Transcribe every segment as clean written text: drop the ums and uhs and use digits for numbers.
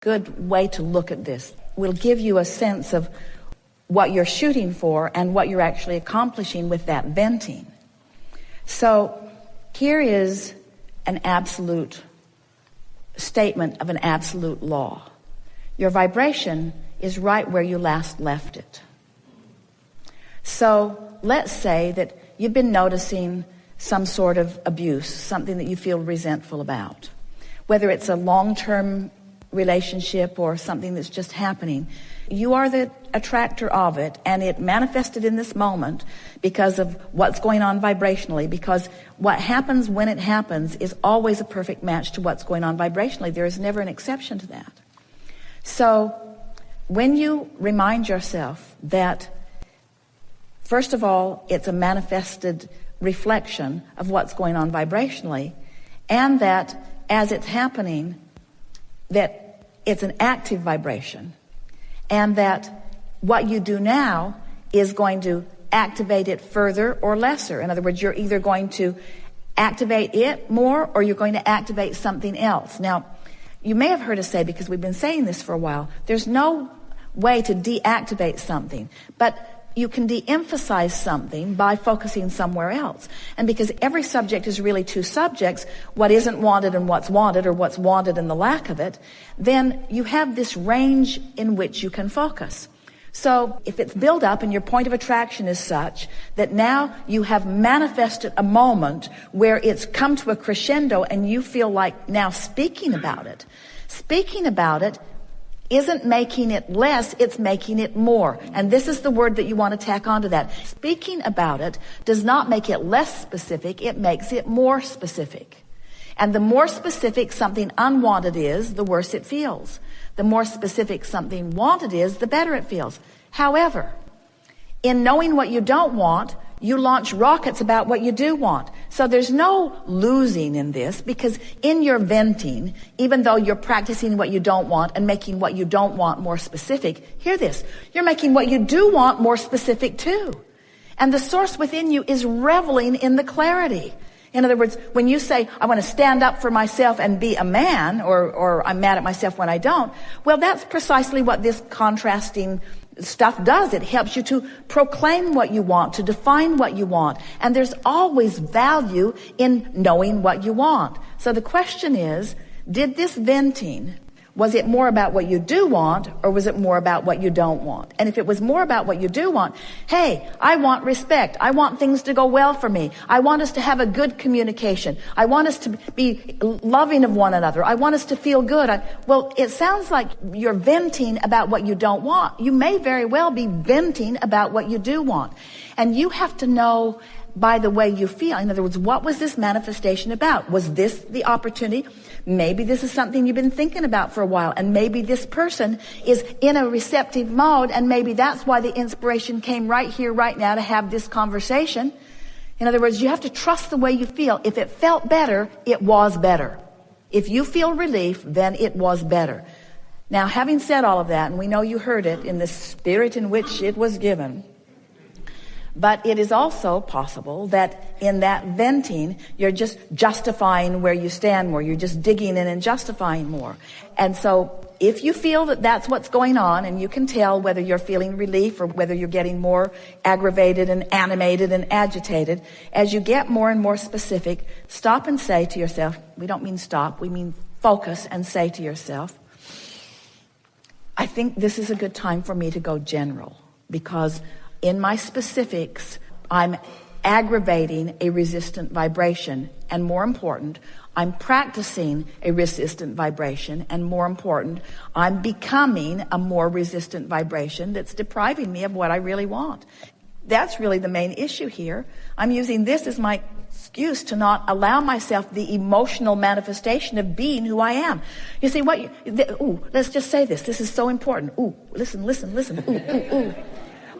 Good way to look at this will give you a sense of what you're shooting for and what you're actually accomplishing with that venting. So here is an absolute statement of an absolute law. Your vibration is right where you last left it. So let's say that you've been noticing some sort of abuse, something that you feel resentful about, whether it's a long-term relationship or something that's just happening. You are the attractor of it, and it manifested in this moment because of what's going on vibrationally, because what happens when it happens is always a perfect match to what's going on vibrationally. There is never an exception to that. So when you remind yourself that, first of all, it's a manifested reflection of what's going on vibrationally, and that as it's happening, that it's an active vibration, and that what you do now is going to activate it further or lesser. In other words, you're either going to activate it more or you're going to activate something else. Now, you may have heard us say, because we've been saying this for a while, there's no way to deactivate something, but you can de-emphasize something by focusing somewhere else. And because every subject is really two subjects, what isn't wanted and what's wanted, or what's wanted and the lack of it, then you have this range in which you can focus. So if it's built up and your point of attraction is such that now you have manifested a moment where it's come to a crescendo and you feel like now speaking about it isn't making it less, it's making it more. And this is the word that you want to tack onto that. Speaking about it does not make it less specific, it makes it more specific. And the more specific something unwanted is, the worse it feels. The more specific something wanted is, the better it feels. However, in knowing what you don't want, you launch rockets about what you do want. So there's no losing in this, because in your venting, even though you're practicing what you don't want and making what you don't want more specific, hear this, you're making what you do want more specific too. And the source within you is reveling in the clarity. In other words, when you say, I want to stand up for myself and be a man, or I'm mad at myself when I don't, well, that's precisely what this contrasting stuff does. It helps you to proclaim what you want, to define what you want. And there's always value in knowing what you want. So the question is, did this venting, was it more about what you do want, or was it more about what you don't want? And if it was more about what you do want, hey, I want respect. I want things to go well for me. I want us to have a good communication. I want us to be loving of one another. I want us to feel good. Well, it sounds like you're venting about what you don't want. You may very well be venting about what you do want. And you have to know by the way you feel. In other words, what was this manifestation about? Was this the opportunity? Maybe this is something you've been thinking about for a while, and maybe this person is in a receptive mode, and maybe that's why the inspiration came right here, right now, to have this conversation. In other words, you have to trust the way you feel. If it felt better, it was better. If you feel relief, then it was better. Now, having said all of that, and we know you heard it in the spirit in which it was given, but it is also possible that in that venting, you're just justifying where you stand more. You're just digging in and justifying more. And so if you feel that that's what's going on, and you can tell whether you're feeling relief or whether you're getting more aggravated and animated and agitated, as you get more and more specific, stop and say to yourself, we don't mean stop, we mean focus, and say to yourself, I think this is a good time for me to go general, because in my specifics, I'm aggravating a resistant vibration. And more important, I'm practicing a resistant vibration. And more important, I'm becoming a more resistant vibration that's depriving me of what I really want. That's really the main issue here. I'm using this as my excuse to not allow myself the emotional manifestation of being who I am. You see, let's just say this. This is so important. Listen. Ooh.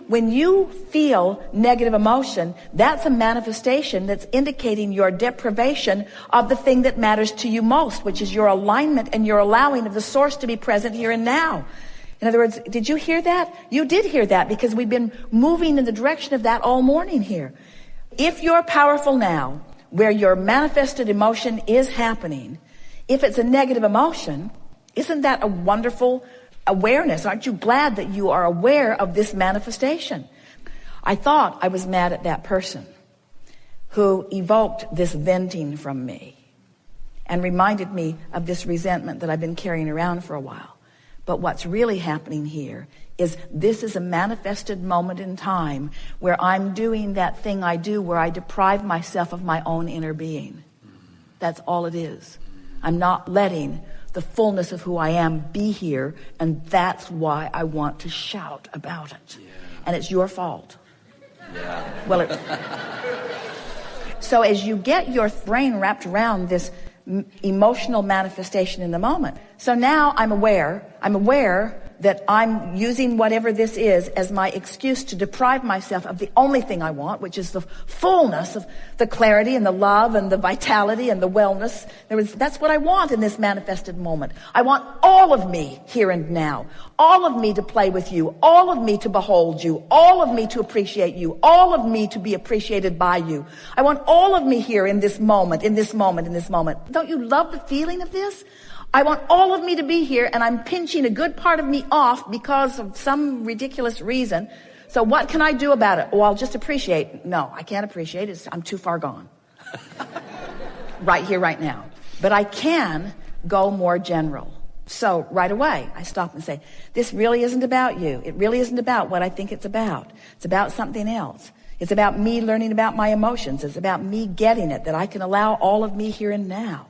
When you feel negative emotion, that's a manifestation that's indicating your deprivation of the thing that matters to you most, which is your alignment and your allowing of the source to be present here and now. In other words, did you hear that? You did hear that, because we've been moving in the direction of that all morning here. If you're powerful now, where your manifested emotion is happening, if it's a negative emotion, Isn't that a wonderful awareness? Aren't you glad that you are aware of this manifestation? I thought I was mad at that person who evoked this venting from me and reminded me of this resentment that I've been carrying around for a while. But what's really happening here is this is a manifested moment in time where I'm doing that thing I do where I deprive myself of my own inner being. That's all it is. I'm not letting the fullness of who I am be here, and that's why I want to shout about it. Yeah. And it's your fault. Yeah. Well, so as you get your brain wrapped around this emotional manifestation in the moment. So now I'm aware that I'm using whatever this is as my excuse to deprive myself of the only thing I want, which is the fullness of the clarity and the love and the vitality and the wellness. That's what I want in this manifested moment. I want all of me here and now, all of me to play with you, all of me to behold you, all of me to appreciate you, all of me to be appreciated by you. I want all of me here in this moment, in this moment, in this moment. Don't you love the feeling of this? I want all of me to be here, and I'm pinching a good part of me off because of some ridiculous reason. So what can I do about it? Oh, I'll just appreciate. No, I can't appreciate it. I'm too far gone. Right here, right now. But I can go more general. So right away, I stop and say, this really isn't about you. It really isn't about what I think it's about. It's about something else. It's about me learning about my emotions. It's about me getting it, that I can allow all of me here and now.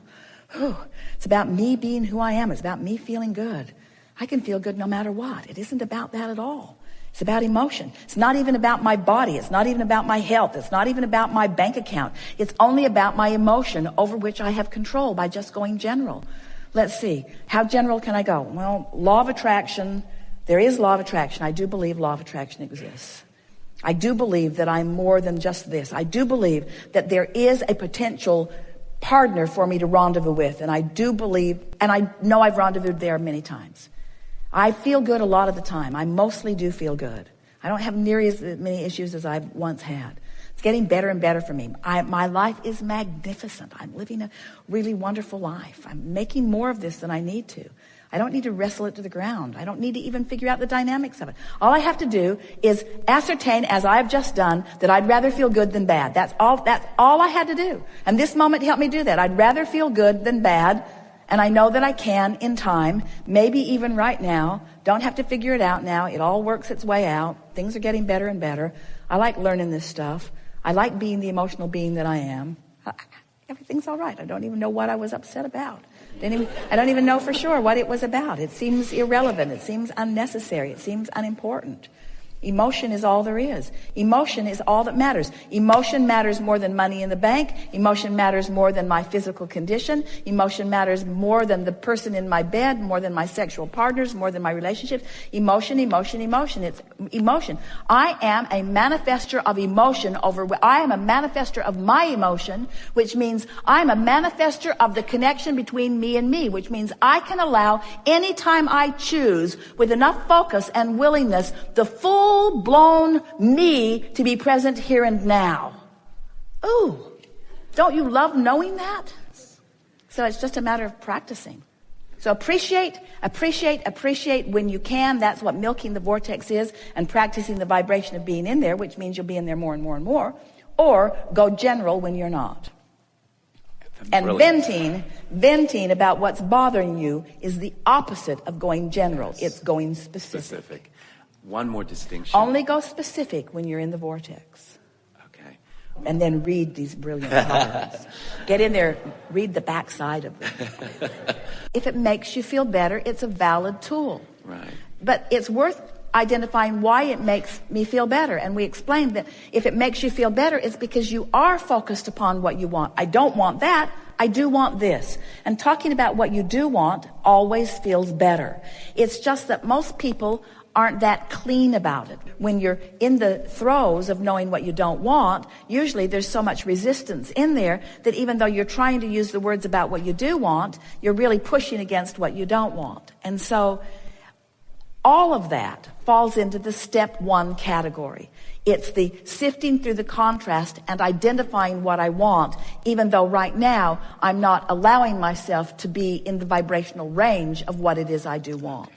Whew. It's about me being who I am. It's about me feeling good. I can feel good no matter what. It isn't about that at all. It's about emotion. It's not even about my body. It's not even about my health. It's not even about my bank account. It's only about my emotion over which I have control by just going general. Let's see. How general can I go? Well, law of attraction. There is law of attraction. I do believe law of attraction exists. I do believe that I'm more than just this. I do believe that there is a potential partner for me to rendezvous with. And I do believe, and I know I've rendezvoused there many times. I feel good a lot of the time. I mostly do feel good. I don't have nearly as many issues as I've once had. It's getting better and better for me. My life is magnificent. I'm living a really wonderful life. I'm making more of this than I need to. I don't need to wrestle it to the ground. I don't need to even figure out the dynamics of it. All I have to do is ascertain, as I've just done, that I'd rather feel good than bad. That's all I had to do. And this moment helped me do that. I'd rather feel good than bad. And I know that I can in time, maybe even right now. Don't have to figure it out now. It all works its way out. Things are getting better and better. I like learning this stuff. I like being the emotional being that I am. Everything's all right. I don't even know what I was upset about. I don't even know for sure what it was about. It seems irrelevant. It seems unnecessary. It seems unimportant. Emotion is all there is. Emotion is all that matters. Emotion matters more than money in the bank. Emotion matters more than my physical condition. Emotion matters more than the person in my bed, more than my sexual partners, more than my relationships. Emotion, emotion, emotion. It's emotion. I am a manifester of emotion I am a manifester of my emotion, which means I'm a manifester of the connection between me and me, which means I can allow anytime I choose with enough focus and willingness the full-blown me to be present here and now. Ooh, don't you love knowing that? So it's just a matter of practicing. So appreciate when you can. That's what milking the vortex is, and practicing the vibration of being in there, which means you'll be in there more and more and more. Or go general when you're not. And venting about what's bothering you is the opposite of going general. Yes. It's going specific. One more distinction. Only go specific when you're in the vortex. Okay. And then read these brilliant colors. Get in there, read the backside of them. If it makes you feel better, it's a valid tool. Right. But it's worth identifying why it makes me feel better. And we explained that if it makes you feel better, it's because you are focused upon what you want. I don't want that. I do want this. And talking about what you do want always feels better. It's just that most people aren't that clean about it. When you're in the throes of knowing what you don't want, usually there's so much resistance in there that even though you're trying to use the words about what you do want, you're really pushing against what you don't want. And so All of that falls into the step 1 category. It's the sifting through the contrast and identifying what I want, even though right now I'm not allowing myself to be in the vibrational range of what it is I do want.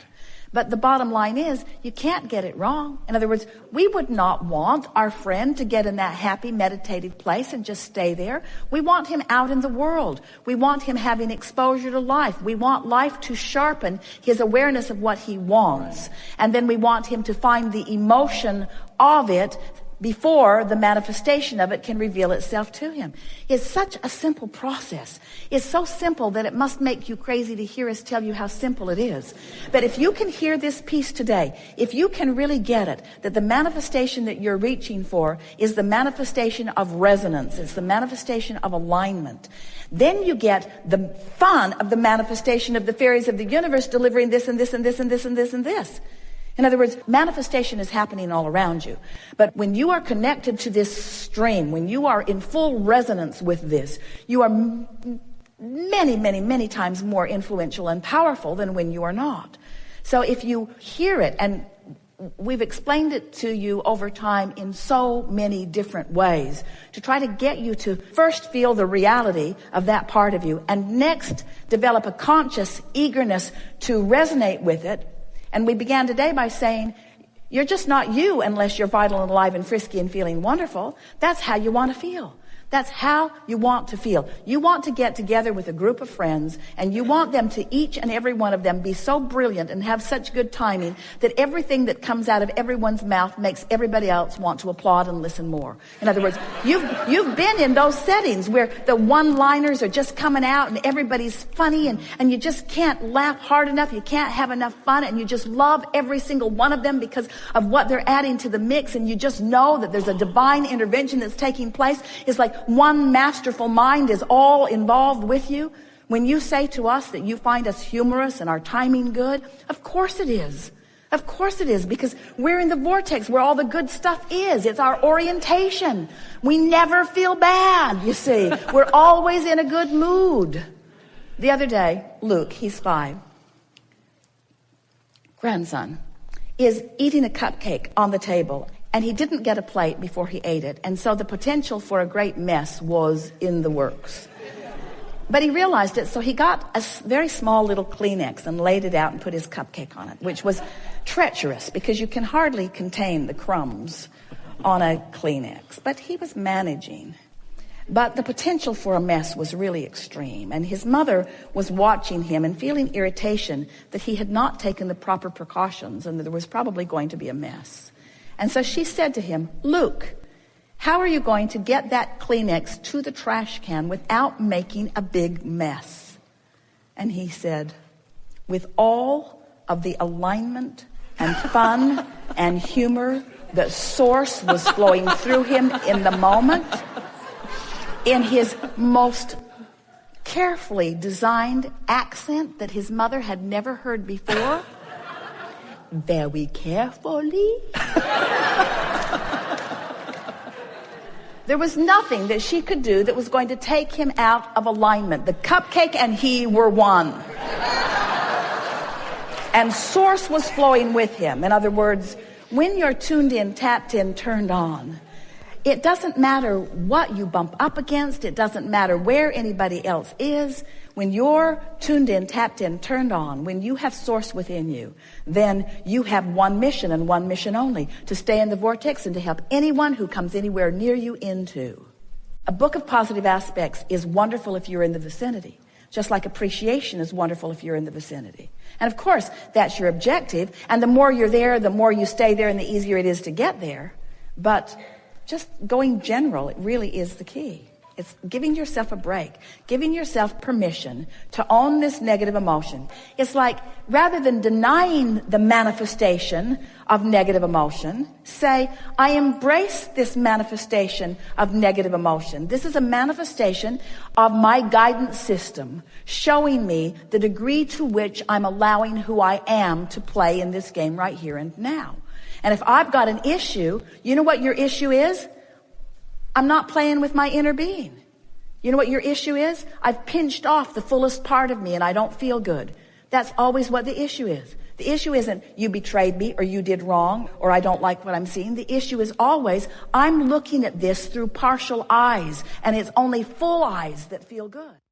But the bottom line is, you can't get it wrong. In other words, we would not want our friend to get in that happy, meditative place and just stay there. We want him out in the world. We want him having exposure to life. We want life to sharpen his awareness of what he wants. And then we want him to find the emotion of it before the manifestation of it can reveal itself to him. It's such a simple process. It's so simple that it must make you crazy to hear us tell you how simple it is. But if you can hear this piece today, if you can really get it, that the manifestation that you're reaching for is the manifestation of resonance, it's the manifestation of alignment, then you get the fun of the manifestation of the fairies of the universe delivering this and this and this and this and this and this. In other words, manifestation is happening all around you. But when you are connected to this stream, when you are in full resonance with this, you are many, many, many times more influential and powerful than when you are not. So if you hear it, and we've explained it to you over time in so many different ways, to try to get you to first feel the reality of that part of you, and next develop a conscious eagerness to resonate with it. And we began today by saying, you're just not you unless you're vital and alive and frisky and feeling wonderful. That's how you want to feel. That's how you want to feel. You want to get together with a group of friends, and you want them to, each and every one of them, be so brilliant and have such good timing that everything that comes out of everyone's mouth makes everybody else want to applaud and listen more. In other words, you've been in those settings where the one-liners are just coming out and everybody's funny, and you just can't laugh hard enough, you can't have enough fun, and you just love every single one of them because of what they're adding to the mix, and you just know that there's a divine intervention that's taking place. It's like one masterful mind is all involved with you. When you say to us that you find us humorous and our timing good, of course it is. Of course it is, because we're in the vortex where all the good stuff is. It's our orientation. We never feel bad, you see. We're always in a good mood. The other day, Luke, he's 5, grandson, is eating a cupcake on the table. And he didn't get a plate before he ate it. And so the potential for a great mess was in the works. But he realized it, so he got a very small little Kleenex and laid it out and put his cupcake on it, which was treacherous because you can hardly contain the crumbs on a Kleenex. But he was managing. But the potential for a mess was really extreme. And his mother was watching him and feeling irritation that he had not taken the proper precautions and that there was probably going to be a mess. And so she said to him, Luke, how are you going to get that Kleenex to the trash can without making a big mess? And he said, with all of the alignment and fun and humor that source was flowing through him in the moment, in his most carefully designed accent that his mother had never heard before, very carefully. There was nothing that she could do that was going to take him out of alignment. The cupcake and he were one. And source was flowing with him. In other words, when you're tuned in, tapped in, turned on, it doesn't matter what you bump up against. It doesn't matter where anybody else is. When you're tuned in, tapped in, turned on, when you have source within you, then you have one mission and one mission only, to stay in the vortex and to help anyone who comes anywhere near you into. A book of positive aspects is wonderful if you're in the vicinity, just like appreciation is wonderful if you're in the vicinity. And of course, that's your objective. And the more you're there, the more you stay there and the easier it is to get there. But just going general, it really is the key. It's giving yourself a break, giving yourself permission to own this negative emotion. It's like, rather than denying the manifestation of negative emotion, say, I embrace this manifestation of negative emotion. This is a manifestation of my guidance system showing me the degree to which I'm allowing who I am to play in this game right here and now. And if I've got an issue, you know what your issue is? I'm not playing with my inner being. You know what your issue is? I've pinched off the fullest part of me and I don't feel good. That's always what the issue is. The issue isn't you betrayed me or you did wrong or I don't like what I'm seeing. The issue is always I'm looking at this through partial eyes, and it's only full eyes that feel good.